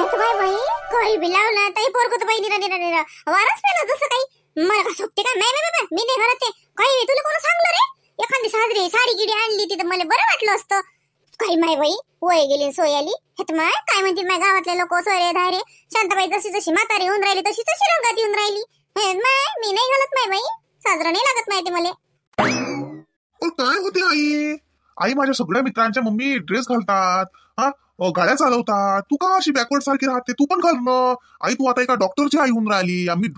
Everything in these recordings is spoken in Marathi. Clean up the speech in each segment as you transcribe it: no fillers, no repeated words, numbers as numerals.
काय बाई काही बी लावलं ताई पोरगं तर बाई निरा वारच पेलं जसं काही मला का सोपते का नाही मी नाही घरात ते काही तुला कोण सांगलं रे एखादी साजरी साडी गिडी आणली तिथं मला बरं वाटलं असतं काही माय बाई वय गेली सोय आली हे तर माय काय म्हणते माय गावातले लोक सोयरे धायरे शांताबाई जशी जशी म्हातारी होऊन राहिली तशी तशी रंगात येऊन राहिली माय मी नाही घालत माय बाई साजरं नाही लागत माहिती मला काय होते आई आई माझ्या सगळ्या मित्रांच्या मम्मी ड्रेस घालतात हा गाड्या चालवतात तू का अशी बॅकवर्ड सारखी राहते तू पण घाल ना आई तू आता एका डॉक्टरची आई होऊन राहिली आम्ही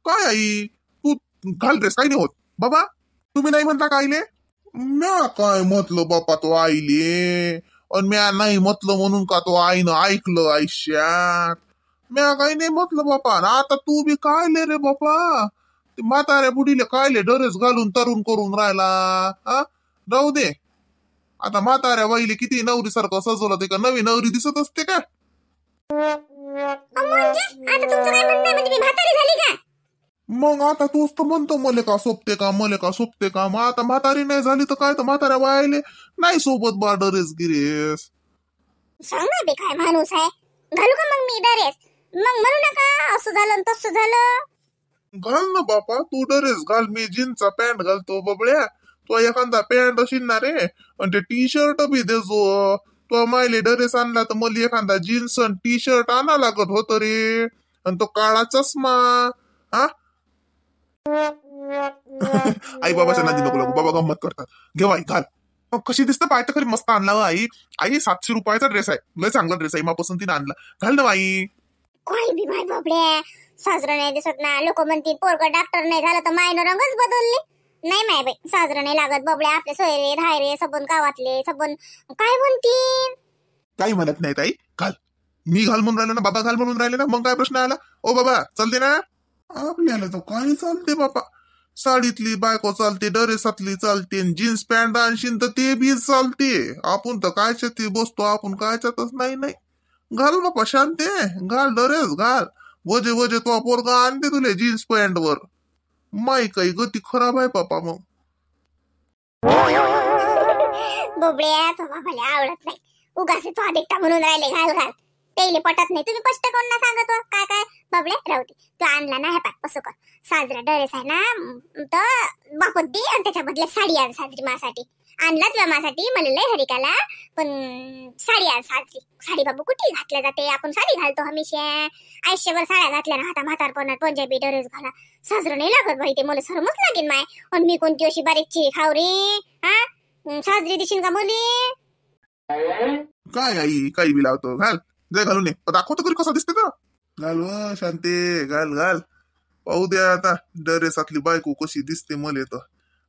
काय आई तू घाल ड्रेस काही नाही होत बाबा तुम्ही नाही म्हणता का आईले म्या काय म्हटलं बापा तो आईले आणि म्या नाही म्हटलं म्हणून का तो आईनं ऐकलं आयुष्यात म्या काही नाही म्हटलं बापा आता तू बी काय ले रे बापा म्हाताऱ्या बुडीले कायले ड्रेस घालून तरुण करून राहिला हा राहू दे आता म्हाताऱ्या बाईले किती नवरी सारखं सजवलं ते का नवी नवरी दिसत असते का मग आता तूच तर म्हणतो मले का सोपते का मग आता म्हातारी नाही झाली तर काय तर म्हाताऱ्या बाईले नाही सोबत बा ड्रेस गिरेस सांग ना बे काय माणूस आहे घालू का मग मी ड्रेस मग म्हणू नका असं झालं तसं झालं घाल ना बापा तू ड्रेस घाल मी जीन्सचा पॅन्ट घालतो बबड्या तो एखादा पॅन्ट असेल ना रे आणि ते टी शर्ट बी देजो तो मायले ड्रेस आणला तर मला एखादा जीन्स आणि टी शर्ट आणा लागत होत रे आणि तो काळा चष्मा हा आई बाबाच्या नादी नको लागू बाबा गंमत करतात घेऊ आई घाल कशी दिसतं पाय तर खरी मस्त आणला आई आई 700 रुपयाचा ड्रेस आहे लय चांगला ड्रेस आहे मा पसंतीने आणला घाल ना आई काही बी माय बाबड्या साजरं नाही दिसत ना लोक म्हणतील पोरगा डॉक्टर नाही झालं तर मायनं रंगच बदलले नाही माय बाई साजरं नाही लागत बबड्या आपले सोयरे धायरे सबन गावातले सबन काय म्हणतील काही म्हणत नाही ताई घाल मी घाल म्हणून राहिलो ना बाबा घाल म्हणून राहिले ना मग काय प्रश्न आला ओ बाबा चालते ना आपल्याला तर काही चालते बाबा साडीतली बायको चालते ड्रेसातली चालते जीन्स पॅन्ट आणशील तर ते बी चालते आपण तर कायच्या ती बसतो आपण कायच्यातच नाही घाल बापा शांते घाल ड्रेस घाल वजे वजे तो पोरगा आणते तुले जीन्स पॅन्ट वर माई काही गती खराब आहे बापा मग बबड्या तो बाबाला आवडत नाही उगाच तो अधिकता म्हणून राहिले घाल तेले पटत नाही तुम्ही स्पष्ट कोण ना सांगतो काय बबड्या राहू दे तू आणला ना हे पाय असं कर साजरा ड्रेस आहे ना तर बापत दे आणि त्याच्या बदल्यात साडी आण साजरी मासाठी आणला तुला माझ्यासाठी मला लय हरिकाला पण साडी आण साडी बाबू कुठे घातल्या जाते आपण साडी घालतो हमेशा आयुष्यभर साड्या घातल्या ना आता म्हातारपणात पंजाबी ड्रेस घाला साजरं नाही लागत बाई ते मला सरमच लागेल माय आणि मी कोणती अशी बारीक चिरी खाऊ रे हा साजरी दिशील का मुली काय आई काही बी लावतो घाल जे घालून ये दाखवतो तरी कसं दिसते तर घाल व शांते घाल पाहू द्या आता ड्रेसातली बायको कशी दिसते मले तर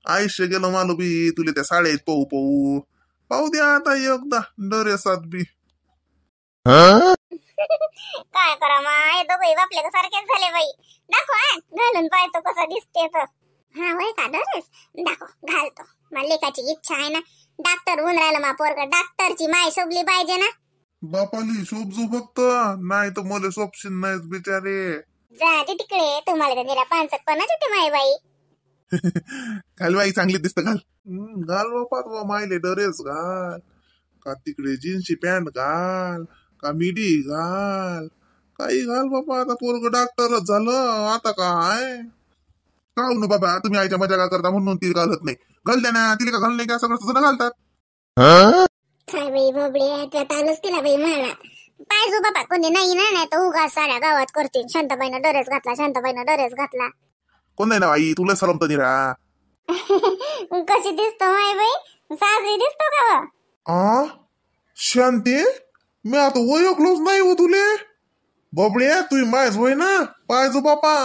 आयुष्य गेलं मालो बी तुले त्या साड्या पाहू द्या आता एकदा ड्रेसात बी काय करा माय दोघे बापले सारखेच झाले बाई दाखव घालून पाहतो कसा दिसते तर हा वय का ड्रेस दाखव घालतो मला लेखाची इच्छा आहे ना डॉक्टर होऊन राहिला मा पोरगा डॉक्टरची माय शोभली पाहिजे ना बापाली शोभजो फक्त नाही तर मला सोपशील नाहीच बिचारे जाते तिकडे तुम्हाला तर निरा 5 येते माय बाई घाल बाई चांगली दिसत घाल घाल बापा मायले ड्रेस घाल का तिकडे जीन्सची पॅन्ट घाल का मिडी घाल काही घाल बाबा आता पोरग डॉक्टरच झालं आता काय का न बाबा तुम्ही आईच्या मजा का करता म्हणून ती घालत नाही घाल द्या ना तिला का घाल नाही का सगळं तसं घालतात काय बाई बबड्या त्या तानच तिला बाई मला पाहिजो बाबा कोणी नाही तर उगा साऱ्या गावात करतील शांताबाईनं ड्रेस घातला कोण नाही ना आई तुला सरमत निरा कशी दिसतो माय बाई साजरी दिसतो का आ शांती मी आता ओळखलोच नाही हो तुले बबड्या तू मायच होय ना पाहिजो बापा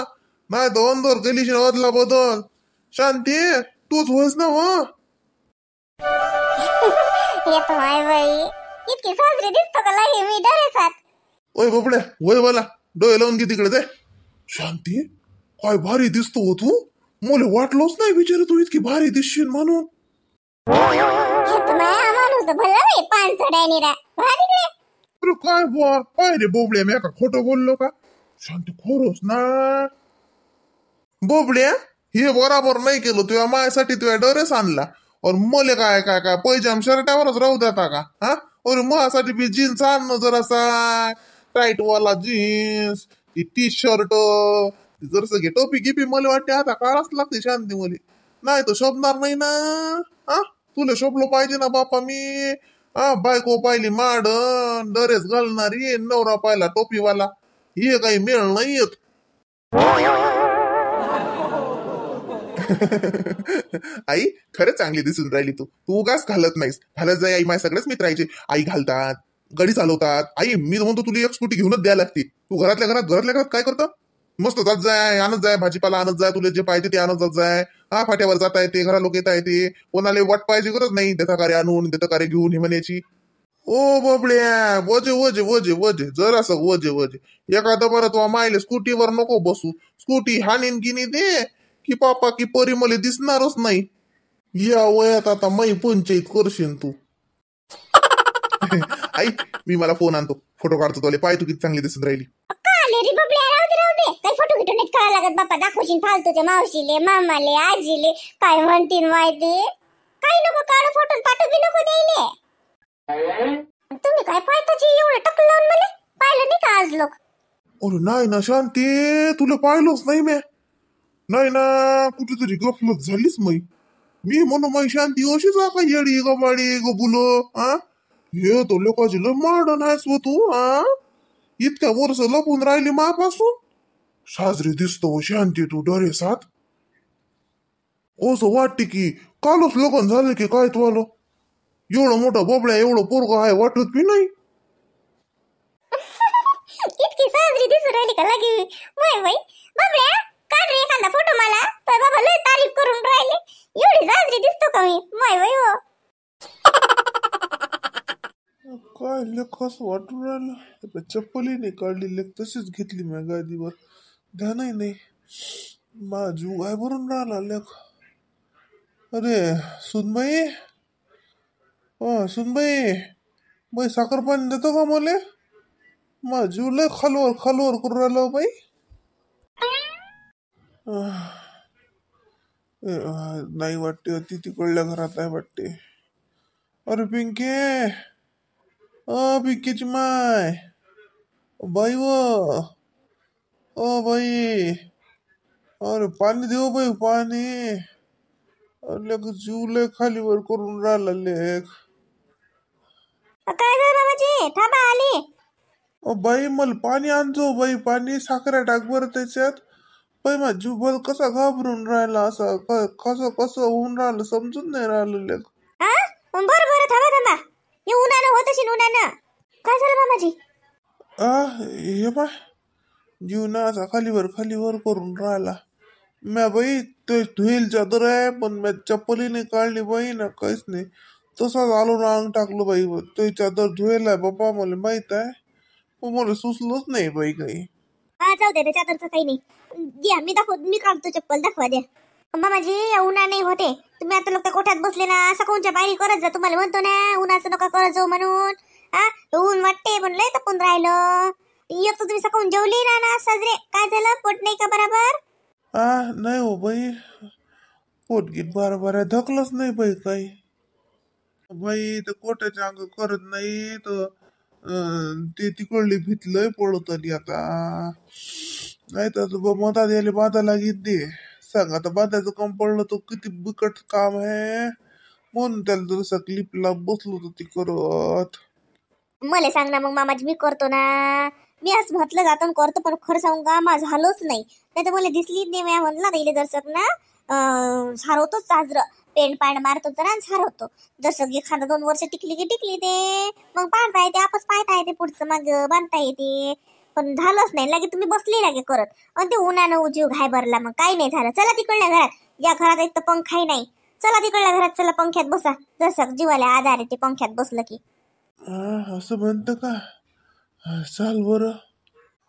नाही तर अंदर गलीशी अदला बदल शांती तूच होयस ना हो येतो माय बाई इतकी साजरी दिसतो का लगे मी ड्रेसात ओय बबड्या वय मला डोळे लावून घे तिकडे जाय शांती काय भारी दिसतो हो तू मला वाटलोच नाही बिचारे तू इतकी भारी दिसशील म्हणून माणूस भला पानसड्यानी अरे काय पाय रे बोबड्या मी का खोटं बोललो का शांती खरंच ना बोबड्या हे बरोबर नाही केलं तुझ्या माझ्यासाठी तुझ्या ड्रेस आणला और मले काय काय काय पैजाम शर्टावरच राहू देता का हा और माझ्यासाठी बी जीन्स आणणं जरासा टाईट वाला जीन्स टी शर्ट जर घे टोपी गिपी मला वाटते आता काढाच लागते शांती मुली नाही तर शोभणार नाही ना. हा तुला शोभलो पाहिजे ना बापा मी. हा बायको पाहिली माडन ड्रेस घालणारी नवरा पाहिला टोपीवाला हे काही मेळ नाही येत. आई खरंच चांगली दिसून राहिली तू तू उगाच घालत नाहीस घालत जाई आई माझ्या सगळ्याच मित्रांचे आई घालतात गाडी चालवतात. आई मी म्हणतो तुला एक स्कूटी घेऊनच द्यायला लागते. तू घरातल्या घरात काय करतं मस्त जात जाय आणत जाय भाजीपाला आणत जाय तुला जे पाहिजे ते आणत जात जाय. हा फाट्यावर जाता येते घरा लोक येता येते कोणाला वाट पाहिजे गरज नाही देता कार्य आणून देता कार्य घेऊन हे म्हणायची. ओ बाबड्या वजे वजे वजे वजे जरासं वजे वजे एखादं बरं तू मायले स्कूटीवर नको बसू. स्कूटी हानीन गिनी दे की पापा की परी मला दिसणारच नाही. या वयात आता मै पंचायत करशील तू. आई मी मला फोन आणतो फोटो काढतो तुला पाय तू किती चांगली दिसून राहिली. काले रे बबड्या राहू दे काही फोटो गिटो नीट काढा लागत बाप्पा दाखवशील फालतूच्या मावशीले मामाले आजीले काय म्हणतील माहिती. काही नको काढू फोटो पाठवू बी नको द्यायले. तुम्ही काय पाहताची एवढं टकल लावून मला पाहिलं नाही का आज लोक. अरे नाही ना शांती तुला पाहिलंच नाही नाही ना कुठेतरी गफलत झालीच मी म्हणून माई शांती अशीच का येडी गबाडी गबुलो. हा हे तो लोकांची लय मॉडर्न आहेस व तू. हा इतक्या वर्ष लपून राहिली मापासून साजरी दिसतो शांती तू डरेसात. असं वाटते की कालच लग्न झालं की काय तू आलो. एवढं मोठा बोबड्या एवढं पोरग आहे वाटत बी नाही. इतकी साजरी दिसू राहिली का लगे वय वय बबड्या काढ रे एखादा फोटो मला तर बाबा लय तारीफ करून राहिले. एवढी साजरी दिसतो का मी वय वय हो. काय लेख असं वाटून राहिलं चप्पलही नाही काढली लेख तशीच घेतली मी गादीवर ध्यानही नाही माझा जीव काय भरून राहिला लेख. अरे सुनबाई सुनबाई बाई साखर पाणी देतो का मला. माझा जीव लय खालवर करून राहिला बाई. नाही वाटते ती तिकडल्या घरात आहे वाटते. अरे पिंके पिंकीची माय बाई बाई अरे पाणी देऊ बाई पाणी. लेख जीव लय खालीवर करून राहिला लेख. काय झालं म्हणजे थांबा आली. बाई मला पाणी आणतो बाई पाणी साखर टाक बरं त्याच्यात. बाई माझा जीव भल कसा घाबरून राहिला असा कसं होऊन राहिलं समजून नाही राहिलं लेख. बरं थांबा हे उन्हानं होत असेल उन्हानं. काय झालं मामाजी. हे बाय जीव ना असा खालीवर करून राहिला. म्या बाई ते धुईल चादर आहे पण म्या चप्पलही नाही काढली बाई ना काहीच नाही तसाच आलो ना अंग टाकलो बाई. तो चादर धुयला बाबा मला माहित आहे पण मला सुचलंच नाही बाई काही. जाऊ दे चादरचं काही नाही द्या मी काढतो चप्पल दाखवा द्या. मामाजी उन्हा नाही होते तुम्ही आता लोक कोठ्यात बसले ना असं कोणच्या बाहेर करत जा. तुम्हाला म्हणतो ना उन्हाचं नका करत जाऊ म्हणून. ऊन वाटते पण लय तपून राहिलं. एक तर तुम्ही सकाळून जेवली ना साजरे काय झालं पोट नाही का बरोबर. नाही हो बाई पोटगीत बरोबर धकलंच नाही बाई काही. बाई तर कोट्याच्या अंग करत नाही तर ते तिकडली भीतलंय पडत आली आता. नाही तर मधात यायला बाधा लागीत दे सांग आता बाधाचं काम पडलं तो किती बिकट काम आहे म्हणून त्याला जसं क्लिपला बसलो तर ती करत. मला सांग ना मग मामाजी मी करतो ना. मी आज म्हटलं जातो करतो पण खरं सांगू का माझं झालंच नाही. तर मला दिसलीच नाही. मी म्हणला इले दर्शक ना सारवतोच साजरं पेंट पांड मारतो तर सारवतो दर्शक एखादा 2 वर्ष टिकली की टिकली ते मग बांधता येते आपस पाहता येते पुढचं मग बांधता येते. पण झालंच नाही लागे तुम्ही बसले लागे करत आणि ते उन्हानं जीव घाय भरला मग काही नाही झालं. चला तिकडल्या घरात या घरात एक तर पंखाही नाही. चला तिकडल्या घरात चला पंख्यात बसा दर्शक जीवाला आधार येते पंख्यात बसलं की. असं म्हणतं का चाल बरं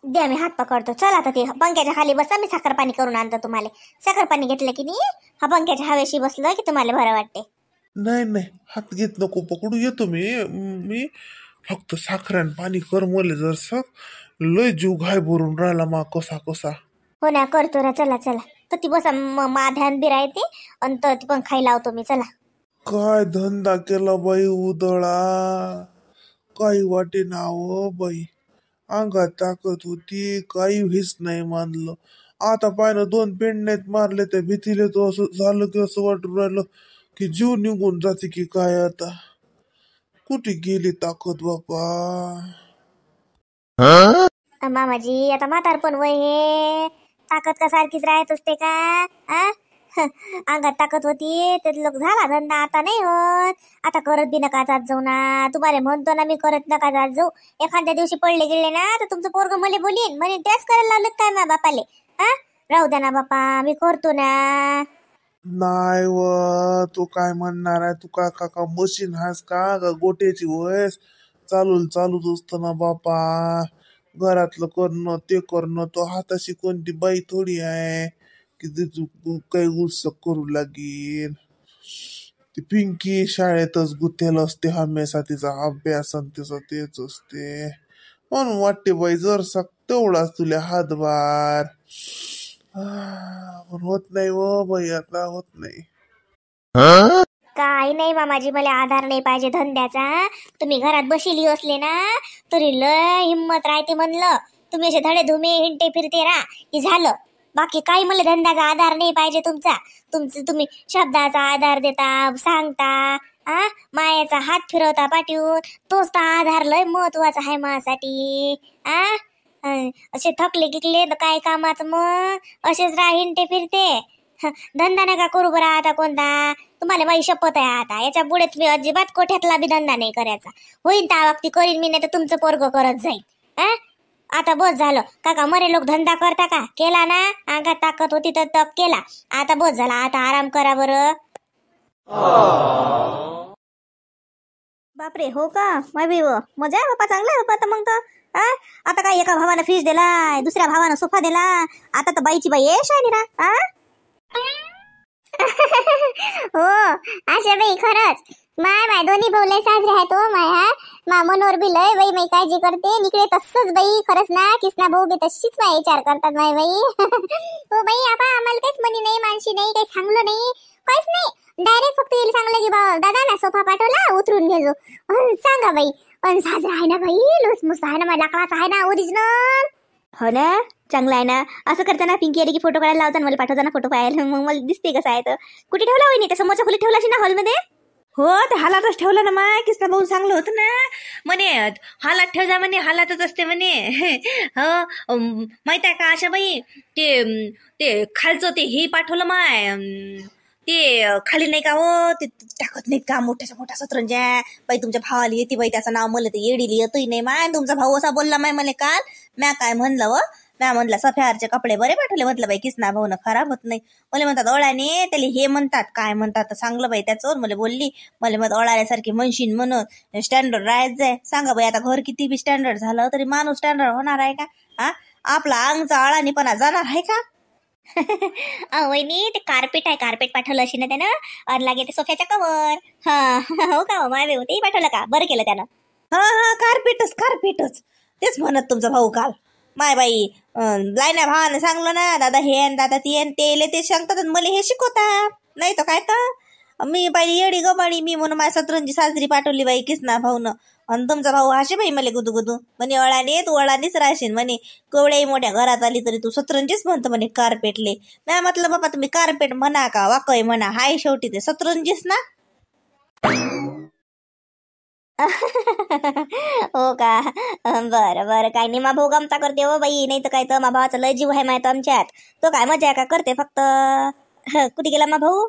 द्या मी हात पकडतो. चला आता ते पंख्याच्या खाली बसा मी साखर पाणी करून आणतो तुम्हाला. साखर पाणी घेतलं की नाही हा पंख्याच्या हवेशी बसलं की तुम्हाला बरं वाटते. नाही हात घेत नको पकडू येतो मी फक्त साखरान पाणी कर मले जर लय जीव घाय भरून राहिला मा कसा. हो ना करतो ना चला तर ती बसा ध्यान बी राहते आणि तर ती पण खाई लावतो मी. चला काय धंदा केला बाई उदळा काही वाटे ना हो बाई. अंगात ताकद होती, काही व्हीच नाही मानलं. आता पाहिलं 2 पेंडण्यात मारले त्या भीतीले, तो असं झालं की असं वाटून राहिलं की जीव निघून जाते की काय. आता कुठे गेली ताकद बापा. मामाजी आता म्हातारपण वय हे, ताकद का सारखीच राहत असते का? आ? अंगात ताकद होती तर लोक झाला धंदा, आता नाही होत. आता करत बी नका जात जाऊ ना. तुम्हाला म्हणतो ना मी, करत नका जात जाऊ. एखाद्या दिवशी पडले गेले ना तर तुमचं पोरग मला बोलीन म्हणे त्याच करायला लावलं काय मा बापाले. हा, राहू द्या ना बापा, मी करतो ना. नाही व, तू काय म्हणणार आहे? तू का का मशीन हास का गोट्याची वयस? चालूच असतं ना बापा. घरातलं करणं ते करणं, तो हाताशी कोणती बाई थोडी आहे की तू काही उत्सुक करू लागेल. ती पिंकी शाळेतच गुंतेल असते हमेशा, तिचा अभ्यास आणि तिचं तेच असते. म्हणून वाटते बाई जर तेवढाच तुला हातभार. पण होत नाही व बाई, आता होत नाही. काही नाही मामाजी, मला आधार नाही पाहिजे धंद्याचा. तुम्ही घरात बशिली असले ना तरी लय हिम्मत राहते म्हणलं. तुम्ही असे धडे धुमे हिंडते फिरते राहा की झालं. बाकी काही मला धंद्याचा आधार नाही पाहिजे तुमचा. तुम्ही शब्दाचा आधार देता, सांगता, मायाचा हात फिरवता पाठवून, तोच तर आधार लय महत्वाचा आहे माझ्यासाठी. असे थकले गिकले तर काय कामाचं मग? असेच राहा हिंडते फिरते. धंदा नका करू बरं आता कोणता. तुम्हाला माझी शपथ आहे, आता याच्या पुढे तुम्ही अजिबात कोठ्यातला बी धंदा नाही करायचा. होईन त्या वक्ती करीन मी, नाही तर तुमचं पोरग करत जाईल. आता बस झालं. काका मरे लोक धंदा करता का? केला ना, अंगात ताकद होती तर तप केला. आता बस झाला, आता आराम करा बरं. बापरे, हो का? माय मजा आहे बापा, चांगला आहे बापा. आता मग तर आता काय, एका भावानं फ्रीज दिलाय, दुसऱ्या भावानं सोफा दिला, आता तर बाईची बाई येश आहे ना. हो आशा बाई, खरंच माय दोन्ही भाऊ लय साजरे आहेत. हो मा मनोर बी लय बाई माई काळजी करते. निकडे तसंच बाई, खरंच ना. किसना भाऊ बी तशीच माय विचार करतात माय बाई. हो बाई, आपा आम्हाला काहीच मनी नाही, मानशी नाही, काही सांगलो नाही, काहीच नाही. डायरेक्ट फक्त येईल सांगलं की दादा ना सोफा पाठवला, उतरून घेजो. सांगा बाई, पण साजरा आहे ना बाई, लुसमुस आहे ना, माझ्या लाकडाचा आहे ना ओरिजिनल. हो ना, चांगला आहे ना. असं करताना पिंकी आली की फोटो काढायला लावता, मला पाठवता ना फोटो पाहायला, मग मला दिसते कसं आहे. तर कुठे ठेवला होई नाही, त्या समोरच्या खोलीत ठेवला ना हॉलमध्ये? हो, ते हालातच ठेवलं ना माय. किसना भाऊ सांगलं होतं ना म्हणे, हालात ठेव जा म्हणे, हालातच असते म्हणे. हो माहित आहे का आशा बाई, ते खालचं ते हे पाठवलं माय, ते खाली नाही का हो, ते टाकत नाहीत का मोठ्याच्या मोठ्या सतरंज्या. बाई तुमच्या भावाला येते बाई, त्याचं नाव मला ते येडीली येतही नाही माय. तुमचा भाऊ असा बोलला माय मला काल. म्या काय म्हणलं व, म्या म्हणलं सफ्यारचे कपडे बरे पाठवले. म्हटलं बाई किसना भाऊ ना खराब होत नाही. मला म्हणतात अळाने, त्याला हे म्हणतात काय म्हणतात सांगलं बाई. त्याच्यावर मला बोलली, मला मग अळाल्यासारखी म्हणशीन म्हणून स्टँडर्ड राहायचंय. सांगा बाई, आता घर किती बी स्टँडर्ड झालं तरी माणूस स्टँडर्ड होणार आहे का? आपला अंगचा अळानीपणा जाणार आहे का? वहिनी, ते कार्पेट आहे, कार्पेट पाठवलं अशी ना त्यानं. और लागे ते सोफ्याच्या कवर. हो का माय, तेही पाठवलं का? बरं केलं त्यानं. हा, कार्पेटच तेच म्हणत तुमचा भाऊ काल. माय बाई, लायना भावानं सांगलं ना, दादा हे दादा ते सांगतात, मला हे शिकवतात. नाही तर काय तर मी बाई येडी गबाडी, मी म्हणून माझ्या सतरंजी साजरी पाठवली बाई किसना भाऊनं. आणि तुमचा भाऊ हाशे बाई मला गुदू म्हणे, अळाने तू अळानीच राहशील म्हणे. केवढ्याही मोठ्या घरात आली तरी तू सतरंजीच म्हणतो म्हणे कार्पेटले. नाही म्हटलं बाबा, तुम्ही कार्पेट म्हणा का वाकय म्हणा, हाय शेवटी ते सतरंजीच ना. हो का? बरं काय नाही. मा भाऊ गमता करते हो बाई, नाही तर काय तर मा भावाचा लय जीव आहे माहिती आमच्यात. तो काय मजा का करते फक्त. कुठे गेला मा भाऊ?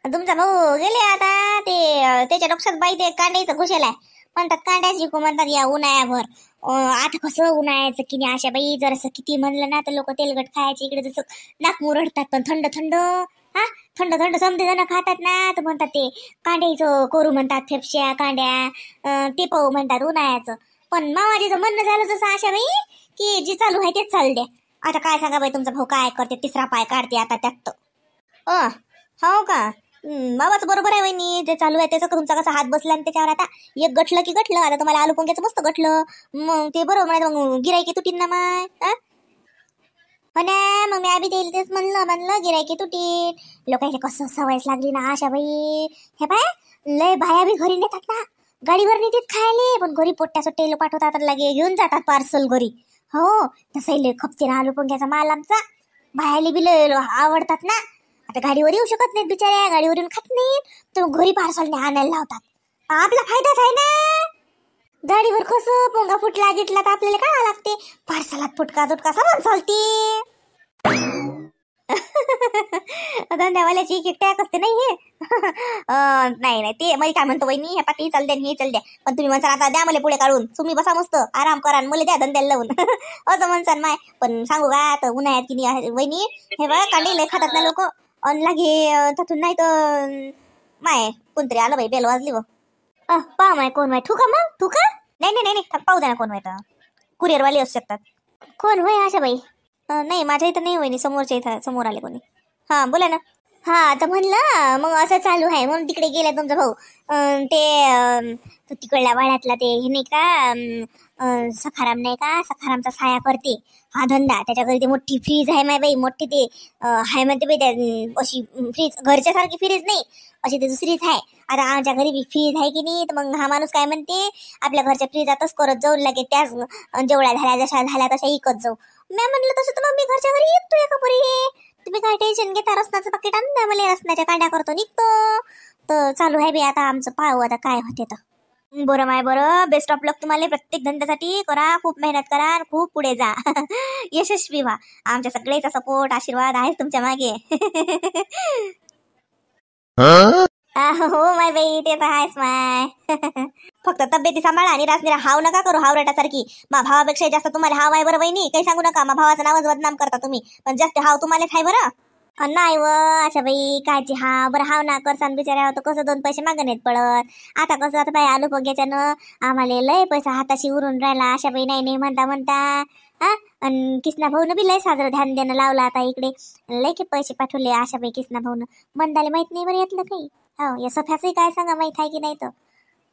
तुमचा भाऊ गेले आता. त्याच्या डोक्यात बाई ते कांड्याचं घुसेलाय म्हणतात, कांड्याची म्हणतात या उन्हाळ्याभर. आता कसं उन्हाळ्याचं की नाही आशा बाई, जरासं किती म्हणलं ना तर लोक तेलगट खायचे इकडे, जसं नाक मुरडतात. पण थंड थंड समजे जण खातात ना, तर म्हणतात ते कांड्याचं करू म्हणतात, फेपश्या कांड्या ते पाहू म्हणतात उन्हाळ्याचं. पण मावाजीचं म्हणणं झालं जसं आशा बाई, की जे चालू आहे तेच चालू द्या. आता काय सांगा बाई, तुमचा भाऊ काय करते, तिसरा पाय काढते आता त्यात. हो का? बाबाचं बरोबर आहे वहिनी, जे चालू आहे त्याचं तुमचा कसा हात बसला आणि त्याच्यावर आता एक गठलं की गठलं. आता तुम्हाला आलू पोंग्याचं मस्त गठलं, मग ते बरोबर आहे. मग गिरायकी तुटीन ना माय. हो ना, मग मी आधी तेच म्हणलं गिरायकी तुटीन. लोकांची कसं सवयच लागली ना आशा बाई. हे पाय लय बाया बी घरी नेतात ना, गाडीवर नेतात खायले, पण घरी पोट्ट्या सोट्टे पाठवतात आणि लगे घेऊन जातात पार्सल घरी. हो तसं खपते ना आलू पंग्याचा माल आमचा. बाहेरले बी लय आवडतात ना. आता गाडीवर येऊ शकत नाहीत बिचाऱ्या, गाडीवर येऊन खात नाहीत, तर मग घरी पार्सलने आणायला लावतात. आपला फायदाच आहे ना. गाडीवर कसं पोंगा फुटला गिटला तर आपल्याला काय लागते, पार्सलात फुटका तुटका सामान चालते. धंद्यावाल्याची किटॅक असते नाही हे. नाही नाही ते मला काय म्हणतो वहिनी, हे पाठी चल द्या हे चल द्या, पण तुम्ही म्हणसान आता द्या मला पुढे काढून, तुम्ही बसा मस्त आराम करा मला द्या धंद्याला लावून. असं म्हणसान माय. पण सांगू का तर उन्हाळ्यात की नाही वहिनी, हे बघा कांडे लय खातात ना लोक, अनला घे तिथून नाही तर माय कोणतरी आलं बाई, बेल वाजली व. पहा माय कोण माय, ठुका मग ठुका. नाही नाही नाही पाहू द्या ना कोण माय, तर कुरिअरवाले असू शकतात. कोण होय आशा बाई? नाही माझ्या इथं नाही वहिनी, समोरच्या इथं समोर आले कोणी. हा बोला ना. हा तर म्हणलं मग असं चालू आहे म्हणून तिकडे गेला तुमचा भाऊ. ते तिकडल्या वाड्यातला ते हे नाही का, सखाराम नाही का, सखारामचा साया करते हा धंदा. त्याच्या घरी ते मोठी फ्रीज आहे माय बाई, मोठी ते आहे म्हणते बाई, त्या अशी फ्रीज घरच्या सारखी फ्रीज नाही, अशी ते दुसरीच आहे. आता आमच्या घरी बी फ्रीज आहे की नाही, तर मग हा माणूस काय म्हणते, आपल्या घरच्या फ्रीजातच करत जाऊ लागे, त्याच जेवढ्या झाल्या जशा झाल्या तशा इकत जाऊ. मी म्हणलं तसं तर मग मी घरच्या घरी येतो एका परी, तुम्ही काय टेन्शन घेता, रसनाचं पाकिट आणून द्या मला, रसनाच्या कांड्या करतो निघतो. तर चालू आहे बी आता आमचं, पाहू आता काय होते तर. बरं माय बरं, बेस्ट ऑफ लक तुम्हाला प्रत्येक धंद्यासाठी. करा खूप मेहनत करा, खूप पुढे जा. यशस्वी व्हा. आमच्या सगळेचा सपोर्ट आशीर्वाद आहे तुमच्या मागे. हो माय बाई ते तर आहेच माय. फक्त तब्येती सांभाळा आणि रासनीला हाव नका करू हावराटासारखी. मा भावापेक्षा जास्त तुम्हाला हाव आहे बरं बहिणी, काही सांगू नका. मा भावाचं नावच बदनाम करता तुम्ही, पण जास्त हाव तुम्हालाच आहे बरं. नाही व अशा बाई कायची हाव, बरं हाव ना करसान बिचाऱ्या होतं कसं 2 पैसे मागं नाहीत पडत. आता कसं आता बाई आलू बघ्याच्यानं आम्हाला लय पैसा हाताशी उरून राहिला. अशा बाई नाही नाही म्हणता म्हणता आणि किसना भाऊनं बी लय साजरं ध्यान देणं लावलं आता इकडे, लय की पैसे पाठवले आशा बाई किसना भाऊनं. मंदाले माहित नाही बरं यातलं काही. हो या सफ्याचंही काय सांगा माहित आहे की नाही, तर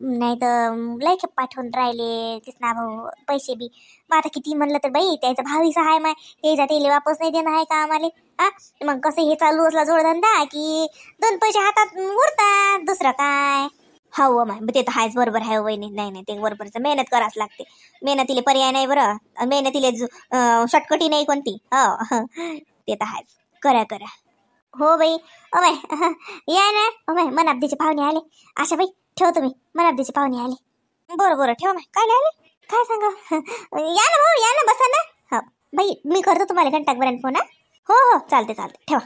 नाही तर लय खेप पाठवून राहिले किसना भाऊ पैसे बी. मग आता किती म्हणलं तर बाई त्याचा भावीचा आहे माय, त्याचा तेले वापस नाही देणं आहे का आम्हाला. मग कसं हे चालू असला जोडधंदा की 2 पैसे हातात उरतात, दुसरं काय. हो माय ते तर आहेच, बरोबर आहे वहिनी. नाही नाही ते बरोबरच, मेहनत करावंच लागते. मेहनतीले पर्याय नाही बरं, मेहनतीले शॉर्टकटी नाही कोणती. हो ते तर आहेच, करा करा. हो बाई अमाय या ना. अमाय मनाब्दीचे पाहुणे आले. आशा बाई ठेव तुम्ही, मनाब्दीचे पाहुणे आले. बरं बरं ठेव माय. काय आले काय सांगा. या ना भाऊ या ना, बसा ना. हो बाई मी करतो तुम्हाला घंटाभराने फोन. हो हो चालते चालते ठेवा.